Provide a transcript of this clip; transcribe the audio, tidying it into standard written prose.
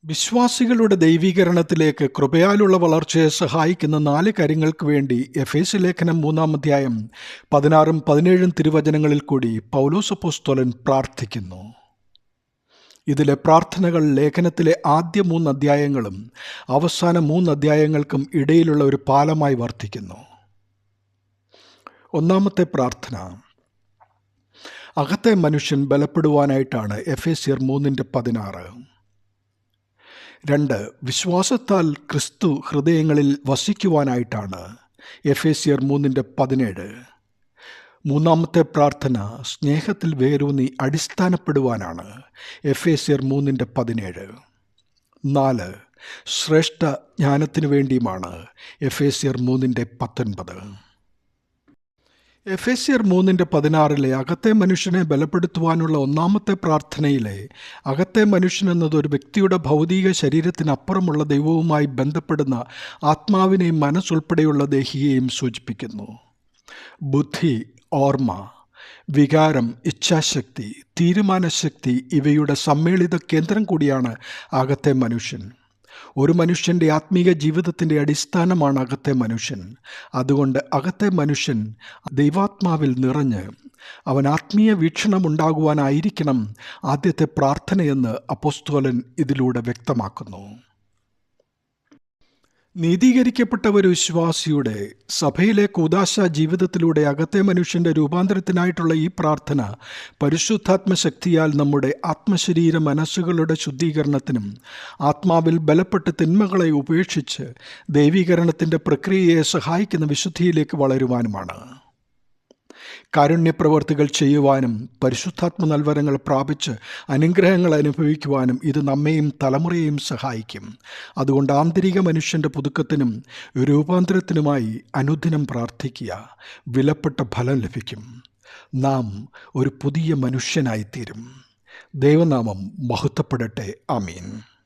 വിശ്വാസികളുടെ ദൈവീകരണത്തിലേക്ക് കൃപയാലുള്ള വളർച്ചയെ സഹായിക്കുന്ന 4 കാര്യങ്ങൾക്ക് വേണ്ടി എഫേസ്യ ലേഖനം 3-ാം അധ്യായം 16-17 തിരുവചനങ്ങളിൽ കൂടി പൗലോസ് അപ്പോസ്തലൻ പ്രാർത്ഥിക്കുന്നു. ഇതിലെ പ്രാർത്ഥനകൾ ലേഖനത്തിലെ ആദ്യ 3 അധ്യായങ്ങളും അവസാന 3 അധ്യായങ്ങൾക്കും ഇടയിലുള്ള ഒരു പാലമായി വർത്തിക്കുന്നു. ഒന്നാമത്തെ പ്രാർത്ഥന അകത്തെ മനുഷ്യൻ ബലപ്പെടുവാനായിട്ടാണ്. എഫേസ്യർ 3:16. 2. വിശ്വാസത്താൽ ക്രിസ്തു ഹൃദയങ്ങളിൽ വസിക്കുവാനായിട്ടാണ്. എഫേസ്യർ 3:17. മൂന്നാമത്തെ പ്രാർത്ഥന സ്നേഹത്തിൽ വേരൂന്നി അടിസ്ഥാനപ്പെടുവാനാണ്. എഫേസ്യർ 3:17. 4. ശ്രേഷ്ഠ ജ്ഞാനത്തിനു വേണ്ടിയുമാണ്. എഫേസ്യർ 3:19. എഫേസ്യർ 3:16 അകത്തെ മനുഷ്യനെ ബലപ്പെടുത്തുവാനുള്ള ഒന്നാമത്തെ പ്രാർത്ഥനയിലെ അകത്തെ മനുഷ്യൻ എന്നത് ഒരു വ്യക്തിയുടെ ഭൗതിക ശരീരത്തിനപ്പുറമുള്ള ദൈവവുമായി ബന്ധപ്പെടുന്ന ആത്മാവിനെയും മനസ്സുൾപ്പെടെയുള്ള ദേഹിയെയും സൂചിപ്പിക്കുന്നു. ബുദ്ധി, ഓർമ്മ, വികാരം, ഇച്ഛാശക്തി, തീരുമാനശക്തി ഇവയുടെ സമ്മേളിത കേന്ദ്രം കൂടിയാണ് അകത്തെ മനുഷ്യൻ. ഒരു മനുഷ്യൻ്റെ ആത്മീക ജീവിതത്തിൻ്റെ അടിസ്ഥാനമാണ് അകത്തെ മനുഷ്യൻ. അതുകൊണ്ട് അകത്തെ മനുഷ്യൻ ദൈവാത്മാവിൽ നിറഞ്ഞ് അവൻ ആത്മീയ വീക്ഷണമുണ്ടാകുവാനായിരിക്കണം ആദ്യത്തെ പ്രാർത്ഥനയെന്ന് അപ്പോസ്തലൻ ഇതിലൂടെ വ്യക്തമാക്കുന്നു. നീതീകരിക്കപ്പെട്ട ഒരു വിശ്വാസിയുടെ സഭയിലെ കൂദാശ ജീവിതത്തിലൂടെ അകത്തെ മനുഷ്യൻ്റെ രൂപാന്തരത്തിനായിട്ടുള്ള ഈ പ്രാർത്ഥന പരിശുദ്ധാത്മശക്തിയാൽ നമ്മുടെ ആത്മശരീര മനസ്സുകളുടെ ശുദ്ധീകരണത്തിനും ആത്മാവിൽ ബലപ്പെട്ട് തിന്മകളെ ഉപേക്ഷിച്ച് ദൈവീകരണത്തിൻ്റെ പ്രക്രിയയെ സഹായിക്കുന്ന വിശുദ്ധിയിലേക്ക് വളരുവാനുമാണ്. കാരുണ്യപ്രവർത്തികൾ ചെയ്യുവാനും പരിശുദ്ധാത്മ നൽവരങ്ങൾ പ്രാപിച്ച് അനുഗ്രഹങ്ങൾ അനുഭവിക്കുവാനും ഇത് നമ്മെയും തലമുറയെയും സഹായിക്കും. അതുകൊണ്ട് ആന്തരിക മനുഷ്യൻ്റെ പുതുക്കത്തിനും രൂപാന്തരത്തിനുമായി അനുദിനം പ്രാർത്ഥിക്കുക. വിലപ്പെട്ട ഫലം ലഭിക്കും. നാം ഒരു പുതിയ മനുഷ്യനായിത്തീരും. ദൈവനാമം മഹത്വപ്പെടട്ടെ. ആമീൻ.